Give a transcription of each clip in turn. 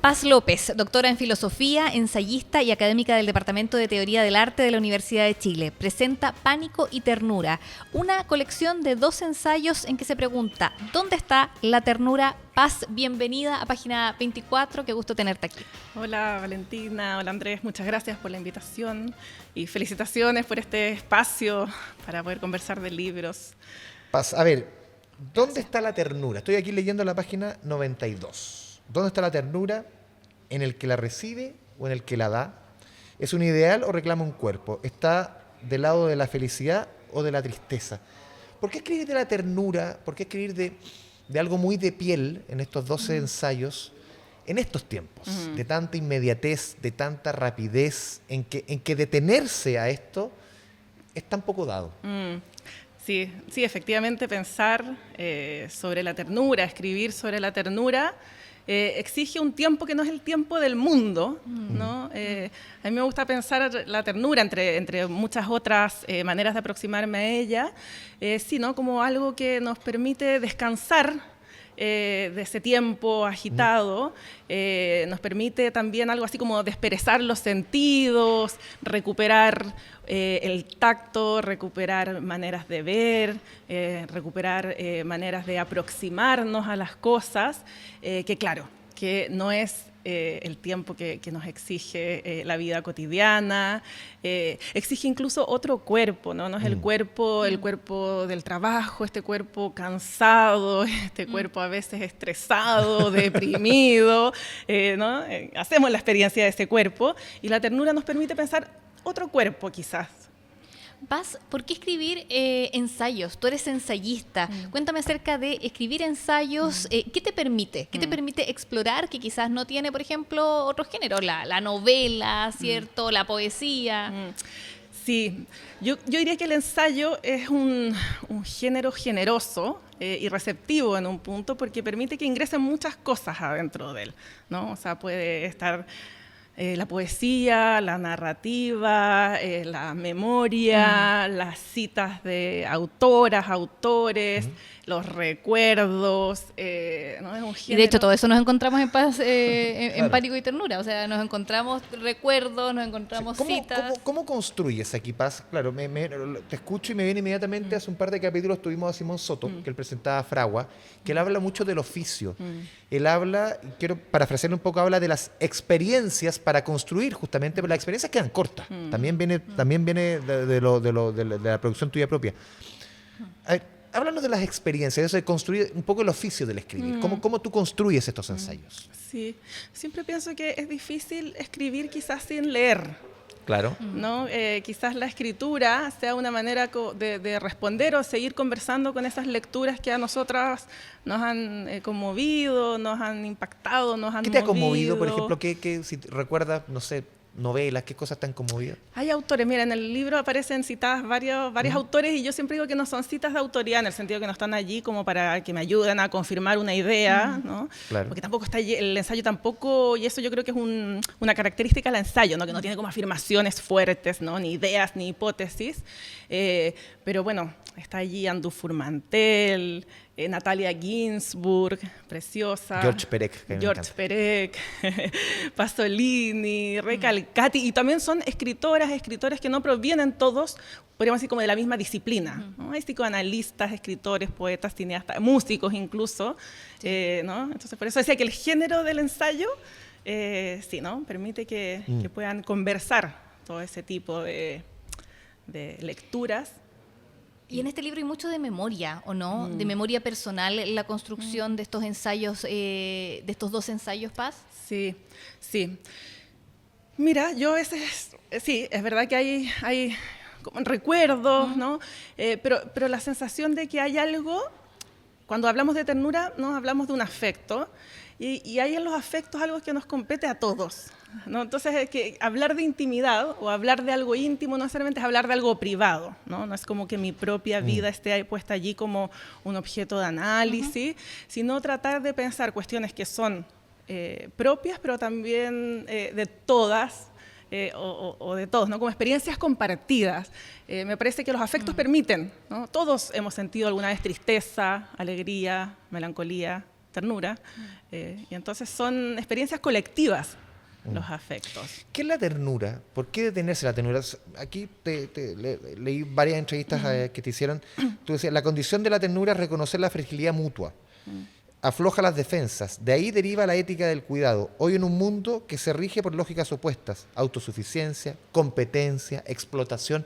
Paz López, doctora en filosofía, ensayista y académica del Departamento de Teoría del Arte de la Universidad de Chile, presenta Pánico y Ternura, una colección de 2 ensayos en que se pregunta ¿dónde está la ternura? Paz, bienvenida a Página 24, qué gusto tenerte aquí. Hola Valentina, hola Andrés, muchas gracias por la invitación y felicitaciones por este espacio para poder conversar de libros. Paz, a ver, ¿dónde está la ternura? Estoy aquí leyendo la página 92. ¿Dónde está la ternura? ¿En el que la recibe o en el que la da? ¿Es un ideal o reclama un cuerpo? ¿Está del lado de la felicidad o de la tristeza? ¿Por qué escribir de la ternura? ¿Por qué escribir de algo muy de piel en estos 12 ensayos, en estos tiempos de tanta inmediatez, de tanta rapidez, en que detenerse a esto es tan poco dado? Sí, efectivamente pensar sobre la ternura, escribir sobre la ternura, exige un tiempo que no es el tiempo del mundo, ¿no? A mí me gusta pensar la ternura entre muchas otras maneras de aproximarme a ella, sino como algo que nos permite descansar de ese tiempo agitado, nos permite también algo así como desperezar los sentidos, recuperar el tacto, recuperar maneras de ver, recuperar maneras de aproximarnos a las cosas, que claro, que no es el tiempo que nos exige la vida cotidiana, exige incluso otro cuerpo, ¿no? No es el cuerpo del trabajo, este cuerpo cansado, este cuerpo a veces estresado, deprimido, ¿no? Hacemos la experiencia de ese cuerpo y la ternura nos permite pensar otro cuerpo quizás. Paz, ¿por qué escribir ensayos? Tú eres ensayista. Cuéntame acerca de escribir ensayos. ¿Qué te permite? ¿Qué te permite explorar que quizás no tiene, por ejemplo, otro género? La novela, ¿cierto? La poesía. Sí, yo diría que el ensayo es un género generoso y receptivo en un punto porque permite que ingresen muchas cosas adentro de él, ¿no? O sea, puede estar la poesía, la narrativa, la memoria, las citas de autoras, autores, los recuerdos, ¿no? Es un género. Y de hecho todo eso nos encontramos en Paz, en Claro. Pánico y Ternura. O sea, nos encontramos recuerdos, nos encontramos citas. ¿Cómo construyes aquí, Paz? Claro, te escucho y me viene inmediatamente, hace un par de capítulos tuvimos a Simón Soto, que él presentaba a Fragua, que él habla mucho del oficio. Él habla, quiero parafrasearlo un poco, habla de las experiencias para construir justamente, pero las experiencias quedan cortas. También viene de la producción tuya propia. A ver, háblanos de las experiencias, eso de construir un poco el oficio del escribir. ¿Cómo tú construyes estos ensayos? Sí, siempre pienso que es difícil escribir quizás sin leer. Claro. ¿No? Quizás la escritura sea una manera de responder o seguir conversando con esas lecturas que a nosotras nos han conmovido, nos han impactado, nos han ¿Qué te ha movido. conmovido, por ejemplo? Si recuerdas, no sé, novelas, qué cosas te han conmovido? Hay autores, mira, en el libro aparecen citadas varios autores y yo siempre digo que no son citas de autoría en el sentido que no están allí como para que me ayuden a confirmar una idea, ¿no? Claro. Porque tampoco está allí, el ensayo tampoco, y eso yo creo que es una característica del ensayo, ¿no? Que no tiene como afirmaciones fuertes, ¿no? Ni ideas, ni hipótesis, pero bueno, está allí Andú Furmantel, Natalia Ginsburg, preciosa. George Perec, que me George encanta. Perec, Pasolini, Recalcati, y también son escritores que no provienen todos, podríamos decir, como de la misma disciplina, ¿no? Hay psicoanalistas, escritores, poetas, cineastas, músicos incluso, ¿no? Entonces, por eso decía que el género del ensayo, sí, ¿no? Permite que puedan conversar todo ese tipo de lecturas. Y en este libro hay mucho de memoria, ¿o no? De memoria personal, la construcción de estos ensayos, de estos 2 ensayos, Paz. Sí. Mira, yo a veces, sí, es verdad que hay como recuerdos, ¿no? Pero la sensación de que hay algo, cuando hablamos de ternura, ¿no? Hablamos de un afecto, y hay en los afectos algo que nos compete a todos, ¿no? Entonces, es que hablar de intimidad o hablar de algo íntimo no necesariamente es hablar de algo privado, ¿no? No es como que mi propia vida esté ahí, puesta allí como un objeto de análisis, sino tratar de pensar cuestiones que son propias, pero también de todas, o de todos, ¿no? Como experiencias compartidas. Me parece que los afectos permiten, ¿no? Todos hemos sentido alguna vez tristeza, alegría, melancolía, ternura. Y entonces son experiencias colectivas los afectos. ¿Qué es la ternura? ¿Por qué detenerse la ternura? Aquí leí varias entrevistas que te hicieron. Tú decías, la condición de la ternura es reconocer la fragilidad mutua. Afloja las defensas. De ahí deriva la ética del cuidado. Hoy en un mundo que se rige por lógicas opuestas. Autosuficiencia, competencia, explotación.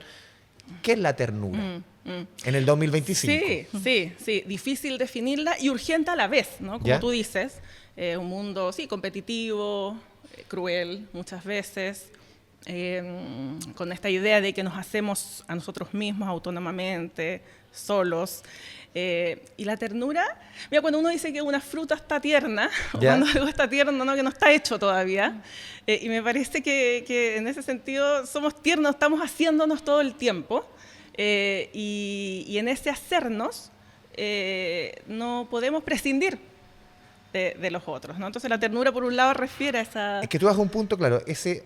¿Qué es la ternura? En el 2025. Sí. Difícil definirla y urgente a la vez, ¿no? Como ¿Ya? tú dices, un mundo, competitivo, cruel muchas veces, con esta idea de que nos hacemos a nosotros mismos autónomamente, solos. Y la ternura, mira, cuando uno dice que una fruta está tierna, o ¿Ya? cuando algo está tierno, ¿no? Que no está hecho todavía, y me parece que en ese sentido somos tiernos, estamos haciéndonos todo el tiempo, y en ese hacernos no podemos prescindir de los otros, ¿no? Entonces la ternura por un lado refiere a esa... Es que tú das un punto claro, ese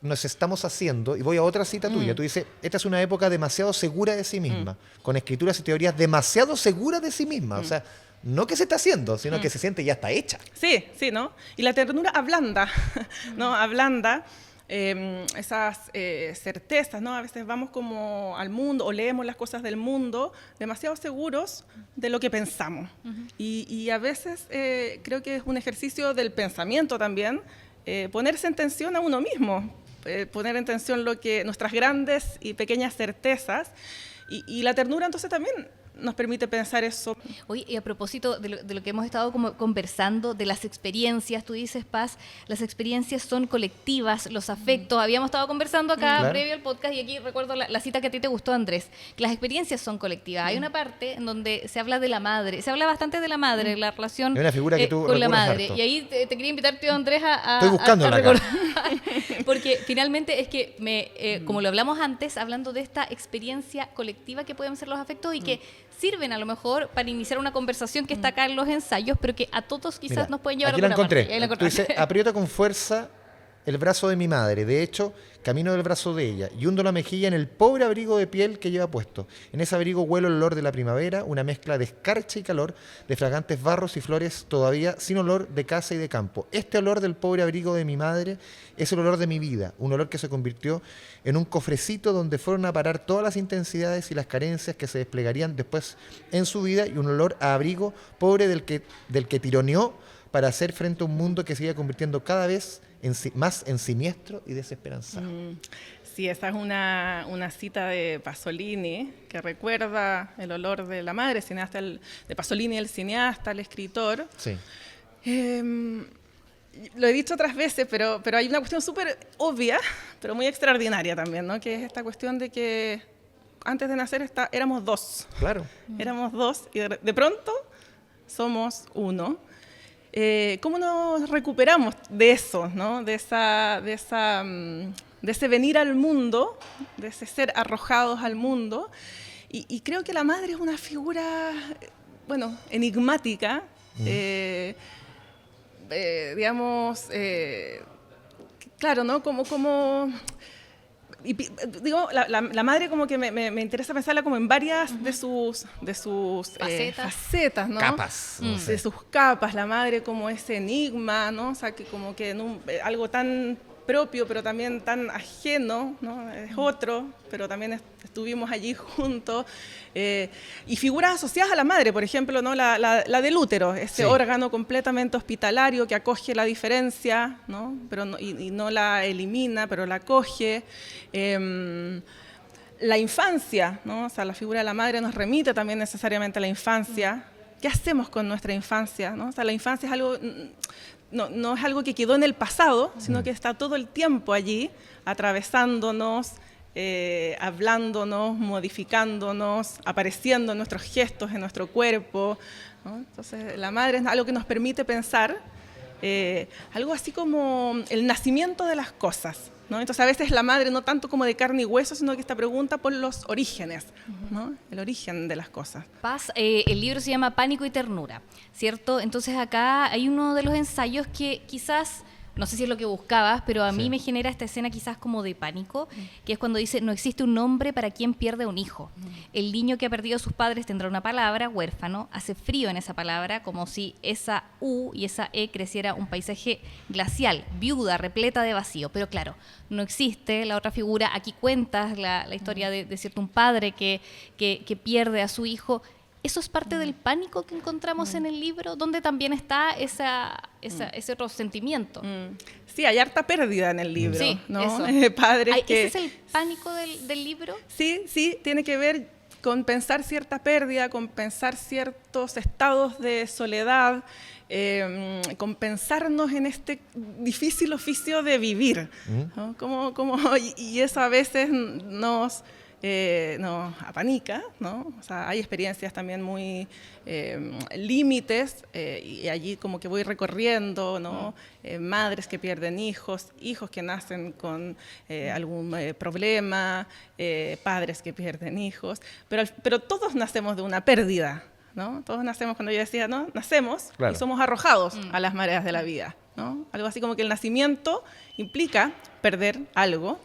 nos estamos haciendo, y voy a otra cita tuya, tú dices, esta es una época demasiado segura de sí misma, con escrituras y teorías demasiado seguras de sí misma, o sea, no que se está haciendo, sino que se siente ya está hecha. Sí, ¿no? Y la ternura ablanda, ¿no? Ablanda esas certezas, ¿no? A veces vamos como al mundo o leemos las cosas del mundo demasiado seguros de lo que pensamos. Y a veces creo que es un ejercicio del pensamiento también, ponerse en tensión a uno mismo, poner en tensión nuestras grandes y pequeñas certezas. Y la ternura entonces también nos permite pensar eso. Oye, y a propósito de lo que hemos estado como conversando, de las experiencias, tú dices, Paz, las experiencias son colectivas, los afectos, habíamos estado conversando acá Claro. previo al podcast y aquí recuerdo la cita que a ti te gustó, Andrés, que las experiencias son colectivas. Hay una parte en donde se habla de la madre, se habla bastante de la madre, la relación Es una figura que tú con la recuerdas madre. harto. Y ahí te quería invitar, tío Andrés, a Estoy buscándola acá. recordar. Porque finalmente es que, como lo hablamos antes, hablando de esta experiencia colectiva que pueden ser los afectos y que sirven a lo mejor para iniciar una conversación que está acá en los ensayos, pero que a todos quizás Mira, nos pueden llevar aquí a la otra encontré. parte. Ahí la Tú encontraste. dices, aprieto con fuerza el brazo de mi madre. De hecho, camino del brazo de ella y hundo la mejilla en el pobre abrigo de piel que lleva puesto. En ese abrigo huelo el olor de la primavera, una mezcla de escarcha y calor, de fragantes barros y flores todavía sin olor de casa y de campo. Este olor del pobre abrigo de mi madre es el olor de mi vida, un olor que se convirtió en un cofrecito donde fueron a parar todas las intensidades y las carencias que se desplegarían después en su vida, y un olor a abrigo pobre del que tironeó para hacer frente a un mundo que se iba convirtiendo cada vez más en siniestro y desesperanzado. Sí, esa es una cita de Pasolini que recuerda el olor de la madre, cineasta de Pasolini, el cineasta, el escritor. Sí. Lo he dicho otras veces, pero hay una cuestión súper obvia, pero muy extraordinaria también, ¿no? Que es esta cuestión de que antes de nacer éramos dos. Claro. Éramos dos y de pronto somos uno. ¿Cómo nos recuperamos de eso, ¿no? de ese venir al mundo, de ese ser arrojados al mundo? Y creo que la madre es una figura, enigmática, digamos, claro, ¿no? Digo, la madre como que me interesa pensarla como en varias de sus facetas, ¿no? Capas. No sé. De sus capas, la madre como ese enigma, ¿no? O sea, que como que algo tan propio, pero también tan ajeno, ¿no? Es otro, pero también estuvimos allí juntos. Y figuras asociadas a la madre, por ejemplo, ¿no? La del útero, ese Sí. órgano completamente hospitalario que acoge la diferencia, ¿no? Pero y no la elimina, pero la acoge. La infancia, ¿no? O sea, la figura de la madre nos remite también necesariamente a la infancia. ¿Qué hacemos con nuestra infancia, ¿no? O sea, la infancia es algo... No es algo que quedó en el pasado, sino que está todo el tiempo allí, atravesándonos, hablándonos, modificándonos, apareciendo en nuestros gestos, en nuestro cuerpo, ¿no? Entonces, la madre es algo que nos permite pensar, algo así como el nacimiento de las cosas, ¿no? Entonces, a veces la madre no tanto como de carne y hueso, sino que esta pregunta por los orígenes, ¿no? El origen de las cosas. Paz, el libro se llama Pánico y Ternura, ¿cierto? Entonces acá hay uno de los ensayos que quizás no sé si es lo que buscabas, pero a Sí. mí me genera esta escena quizás como de pánico, que es cuando dice, no existe un nombre para quien pierde un hijo. El niño que ha perdido a sus padres tendrá una palabra, huérfano, hace frío en esa palabra, como si esa U y esa E creciera un paisaje glacial, viuda, repleta de vacío. Pero claro, no existe la otra figura. Aquí cuentas la historia de cierto un padre que pierde a su hijo. ¿Eso es parte del pánico que encontramos en el libro? ¿Dónde también está ese otro sentimiento? Sí, hay harta pérdida en el libro, Sí, ¿no? eso. Padres que... ¿Ese es el pánico del libro? Sí, tiene que ver con pensar cierta pérdida, con pensar ciertos estados de soledad, con pensarnos en este difícil oficio de vivir, ¿no? Y eso a veces nos apanica, ¿no? O sea, hay experiencias también muy límites, y allí como que voy recorriendo, ¿no? Madres que pierden hijos que nacen con algún problema, padres que pierden hijos, pero todos nacemos de una pérdida, ¿no? Todos nacemos, cuando yo decía, ¿no? Nacemos, claro, y somos arrojados a las mareas de la vida, ¿no? Algo así como que el nacimiento implica perder algo,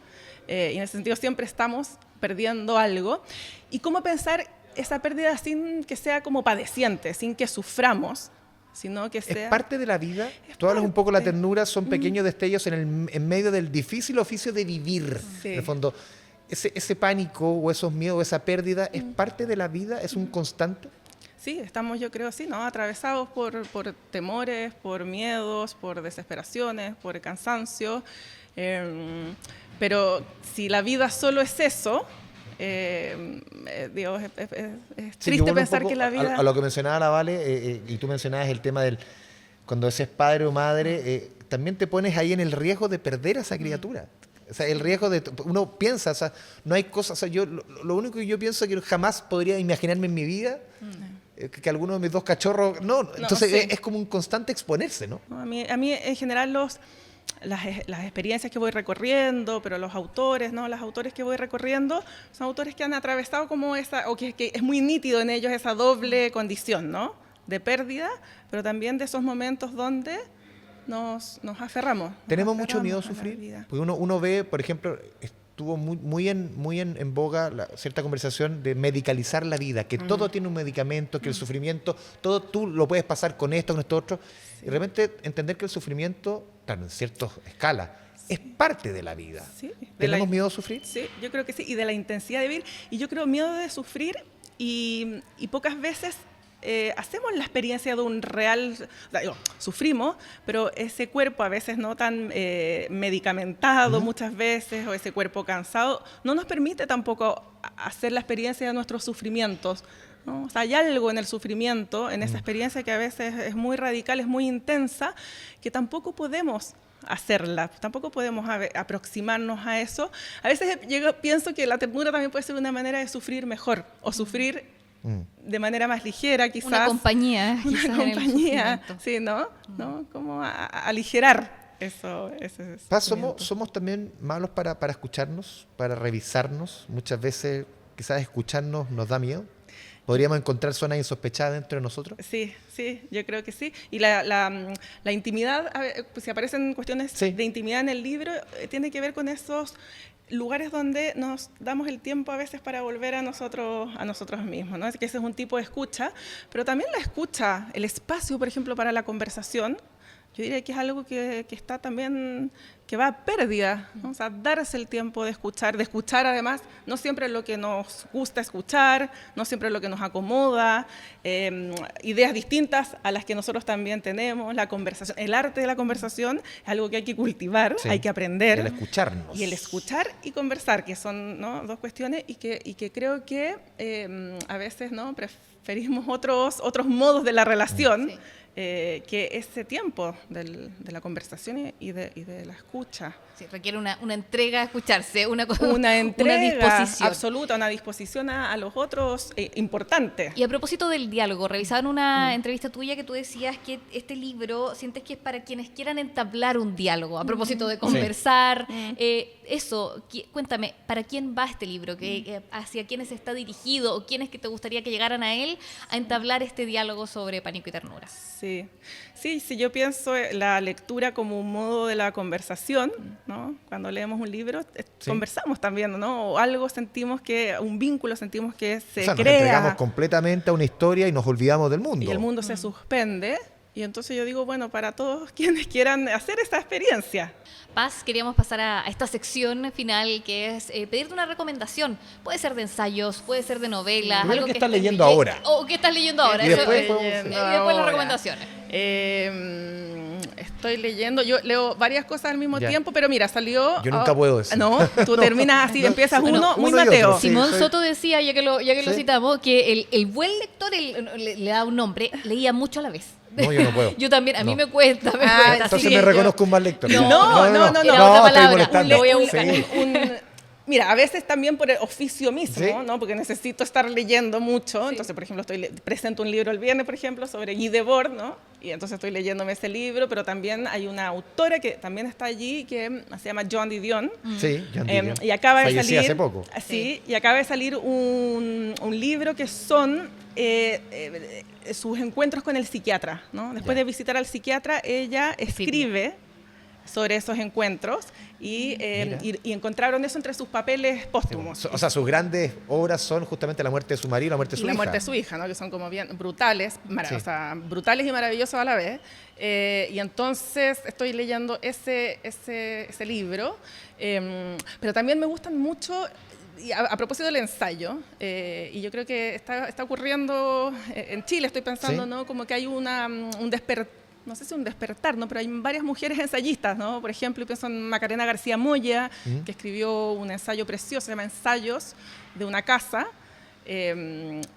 y en ese sentido siempre estamos perdiendo algo. Y cómo pensar esa pérdida sin que sea como padeciente, sin que suframos, sino que sea... ¿Es parte de la vida? Tú hablas un poco de la ternura, son pequeños destellos en medio del difícil oficio de vivir. Sí. En el fondo, ese pánico o esos miedos, esa pérdida, ¿es parte de la vida? ¿Es un constante? Sí, estamos, yo creo, sí, ¿no? Atravesados por temores, por miedos, por desesperaciones, por cansancio. Pero si la vida solo es eso, Dios, es triste pensar que la vida... A lo que mencionaba la Vale, y tú mencionabas el tema del... Cuando ese es padre o madre, también te pones ahí en el riesgo de perder a esa criatura. O sea, el riesgo de... Uno piensa, o sea, no hay cosas... O sea, yo, lo único que yo pienso es que jamás podría imaginarme en mi vida que alguno de mis dos cachorros... No, entonces sí. es como un constante exponerse, ¿no? A mí en general las experiencias que voy recorriendo, pero los autores, ¿no? Los autores que voy recorriendo son autores que han atravesado como esa, o que es muy nítido en ellos esa doble condición, ¿no? De pérdida, pero también de esos momentos donde nos aferramos. ¿Tenemos mucho miedo a sufrir? Porque uno ve, por ejemplo, estuvo muy en boga cierta conversación de medicalizar la vida, que todo tiene un medicamento, que el sufrimiento, todo tú lo puedes pasar con esto otro. Sí. Y realmente entender que el sufrimiento, claro, en cierta escala, es parte de la vida. Sí. ¿Tenemos miedo a sufrir? Sí, yo creo que sí, y de la intensidad de vivir. Y yo creo miedo de sufrir y pocas veces... hacemos la experiencia de un real, sufrimos, pero ese cuerpo a veces no tan medicamentado muchas veces, o ese cuerpo cansado, no nos permite tampoco hacer la experiencia de nuestros sufrimientos, ¿no? O sea, hay algo en el sufrimiento, en esa experiencia que a veces es muy radical, es muy intensa, que tampoco podemos hacerla, tampoco podemos aproximarnos a eso. A veces pienso que la ternura también puede ser una manera de sufrir mejor, o sufrir de manera más ligera, quizás. Una compañía. Una compañía, sí, ¿no? Como aligerar eso. Paz, somos también malos para escucharnos, para revisarnos. Muchas veces quizás escucharnos nos da miedo. ¿Podríamos encontrar zonas insospechadas dentro de nosotros? Sí, yo creo que sí. Y la intimidad, pues si aparecen cuestiones de intimidad en el libro, tiene que ver con esos lugares donde nos damos el tiempo a veces para volver a nosotros mismos, ¿no? Es que ese es un tipo de escucha, pero también la escucha, el espacio, por ejemplo, para la conversación, yo diría que es algo que está también, que va a pérdida, ¿no? O sea, darse el tiempo de escuchar además, no siempre lo que nos gusta escuchar, no siempre lo que nos acomoda, ideas distintas a las que nosotros también tenemos, la conversación, el arte de la conversación es algo que hay que cultivar, hay que aprender. El escucharnos. Y el escuchar y conversar, que son, ¿no? Dos cuestiones y que creo que a veces, ¿no? Preferimos otros modos de la relación. Que ese tiempo de la conversación y de la escucha. Sí, requiere una entrega a escucharse, una entrega una disposición absoluta, una disposición a los otros importante. Y a propósito del diálogo, revisaba en una entrevista tuya que tú decías que este libro sientes que es para quienes quieran entablar un diálogo, a propósito de conversar. Eso, cuéntame, ¿para quién va este libro? ¿Hacia quiénes está dirigido? ¿O quiénes que te gustaría que llegaran a él a entablar este diálogo sobre pánico y ternura? Sí, yo pienso la lectura como un modo de la conversación, ¿no? Cuando leemos un libro, conversamos también, ¿no? O algo sentimos que, un vínculo sentimos que se Nos crea. entregamos completamente a una historia y nos olvidamos del mundo. Y el mundo se suspende. Y entonces yo digo, bueno, para todos quienes quieran hacer esta experiencia. Paz, queríamos pasar a esta sección final que es pedirte una recomendación. Puede ser de ensayos, puede ser de novelas. Primero, algo ¿qué que estás estés leyendo ahora? O qué estás leyendo ahora. Y después Eso, podemos- y después las recomendaciones. Estoy leyendo, yo leo varias cosas al mismo Ya. tiempo, pero mira, salió... Yo nunca puedo decir. No, tú terminas así, No, empiezas bueno, uno, muy uno y Mateo. otro, sí. Simón soy- Soto decía, ya que lo Sí. citamos, que el buen lector le da un nombre, leía mucho a la vez. No, yo no puedo. Yo también, a mí No. me cuesta. Entonces sí, me yo- reconozco un mal lector. No, era otra estoy palabra, molestando. lo voy a buscar. Sí. Mira, a veces también por el oficio mismo, ¿Sí? ¿no? Porque necesito estar leyendo mucho. Entonces, por ejemplo, presento un libro el viernes, por ejemplo, sobre Guy Debord, ¿no? Y entonces estoy leyéndome ese libro, pero también hay una autora que también está allí, que se llama Joan Didion. Sí, Jean Didion. Y acaba de Fallecí salir... hace poco. Sí, y acaba de salir un libro que son sus encuentros con el psiquiatra, ¿no? Después Ya. de visitar al psiquiatra, ella escribe sobre esos encuentros y encontraron eso entre sus papeles póstumos. O sea, sus grandes obras son justamente la muerte de su marido y la muerte de Y su la hija. muerte de su hija, ¿no? Que son como bien brutales, Sí. o sea, brutales y maravillosos a la vez. Y entonces estoy leyendo ese libro, pero también me gustan mucho, y a propósito del ensayo, y yo creo que está ocurriendo en Chile, estoy pensando, Sí. ¿no? Como que hay un despertar, no sé si un despertar, ¿no? Pero hay varias mujeres ensayistas, ¿no? Por ejemplo, pienso en Macarena García Moya, que escribió un ensayo precioso, se llama Ensayos de una casa,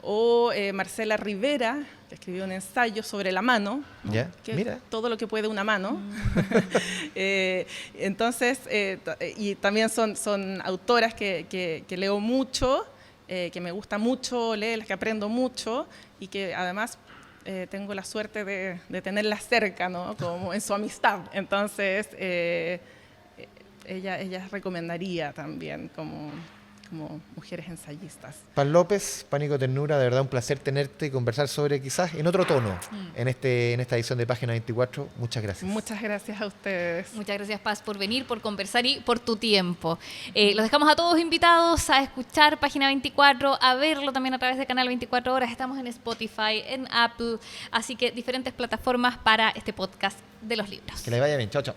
o Marcela Rivera, que escribió un ensayo sobre la mano, ¿no? Ya, Que mira. es todo lo que puede una mano. Entonces, y también son autoras que leo mucho, que me gusta mucho leer, las que aprendo mucho y que además tengo la suerte de tenerlas cerca, ¿no? Como en su amistad. Entonces, ella recomendaría también como mujeres ensayistas. Paz López, Pánico Ternura, de verdad un placer tenerte y conversar sobre quizás en otro tono en esta edición de Página 24. Muchas gracias. Muchas gracias a ustedes. Muchas gracias, Paz, por venir, por conversar y por tu tiempo. Los dejamos a todos invitados a escuchar Página 24, a verlo también a través de Canal 24 Horas. Estamos en Spotify, en Apple, así que diferentes plataformas para este podcast de los libros. Que le vaya bien. Chao, chao.